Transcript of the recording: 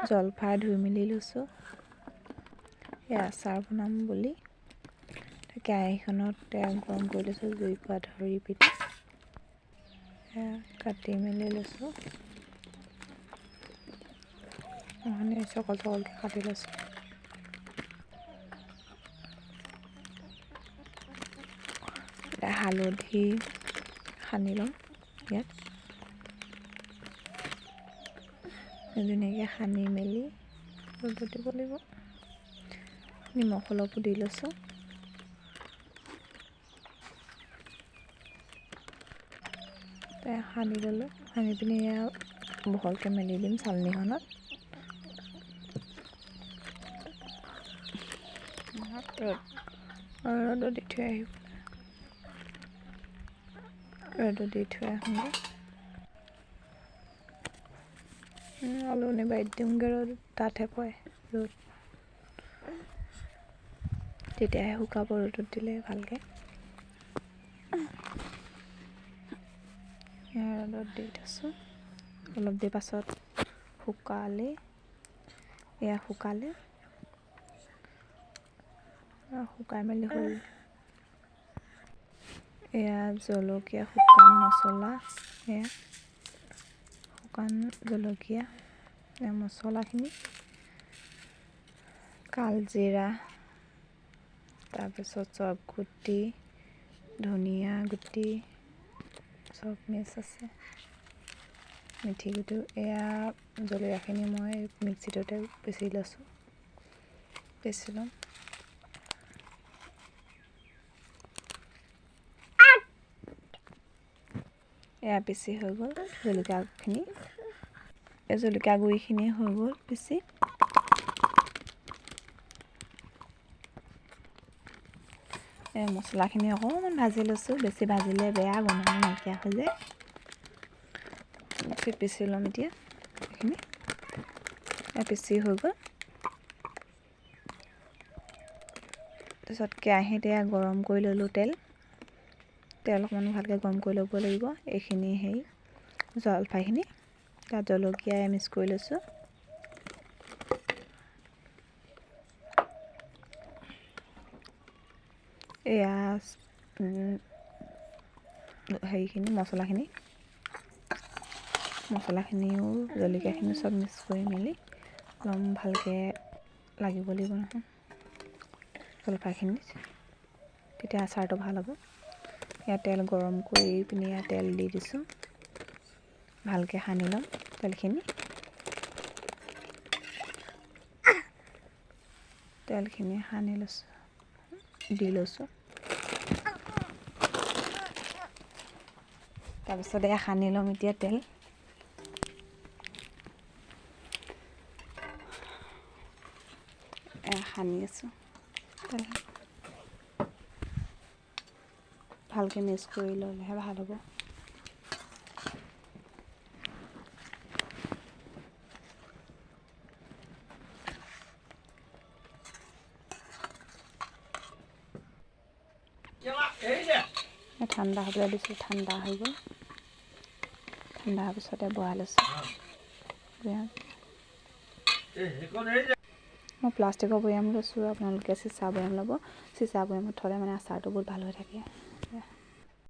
জলফাই ধুই মেলি লৈছোঁ এই আচাৰ বনাম বুলি কেৰাহীখনত তেল গৰম কৰি লৈছোঁ জুই পৰা ধৰি পিনি কাটি মেলি লৈছোঁ চকল চকলকৈ কাটি লৈছোঁ হালধি সানি ল'ম ইয়াত ধুনীয়াকৈ সানি মেলি ৰ'দত দিব লাগিব নিমখ অলপো দি লৈছোঁ সানি ল'লোঁ সানি পিনি বহলকৈ মেলি দিম চালনীখনত ৰ'দত দি থৈ আহিব ৰ'দত দি থৈ আহোঁগৈ আলুনি বাৰীত দিওঁগৈ ৰ'দ তাতহে পৰে ৰ'দ তেতিয়াহে শুকাব ৰ'দত দিলে ভালকৈ ৰ'দত দি থৈছোঁ অলপ দেৰি পাছত শুকালে শুকাই মেলি হ'ল এয়া জলকীয়া শুকান মছলা শুকান জলকীয়া মছলাখিনি কালজিৰা তাৰপিছত চব গুটি ধনিয়া গুটি চব মিক্স আছে মিঠি গুটি এয়া জলকীয়াখিনি মই মিক্সিটোতে পিচি লৈছোঁ পিচি ল'ম এয়া পিচি হৈ গ'ল জলকীয়াখিনি জলকীয়া গুড়িখিনি হৈ গ'ল পিচি মছলাখিনি অকণমান ভাজি লৈছোঁ বেছি ভাজিলে বেয়া গোন্ধটো নাইকিয়া হৈ যায় পিচি ল'ম এতিয়া এইখিনি পিচি হৈ গ'ল তাৰপিছত কেৰাহীত গৰম কৰি ল'লোঁ তেল অকণমান ভালকৈ গৰম কৰি ল'ব লাগিব এইখিনি জলফাইখিনি তাত জলকীয়া মিক্স কৰি লৈছোঁ এয়া মছলাখিনিও জলকীয়াখিনিও চব মিক্স কৰি মেলি অলপ ভালকৈ লাগিব লাগিব নহয় জলফাইখিনিত তেতিয়া আচাৰটো ভাল হ'ব ইয়াত তেল গৰম কৰি পিনি ইয়াত তেল দি দিছোঁ ভালকৈ সানি ল'ম তেলখিনি সানি লৈছোঁ দি লৈছোঁ তাৰপিছত সানি ল'ম এতিয়া তেল সানি আছোঁ তেল ভালকৈ মিক্স কৰি ল'লেহে ভাল হ'ব ঠাণ্ডা হ'বলৈ দিছোঁ ঠাণ্ডা হৈ গ'ল ঠাণ্ডা হোৱাৰ পিছতে বহাই লৈছোঁ মই প্লাষ্টিকৰ বৈয়াম লৈছোঁ আপোনালোকে চিচা বৈয়াম ল'ব চিচা বৈয়ামত থ'লে মানে আচাৰটো বহুত ভাল হৈ থাকে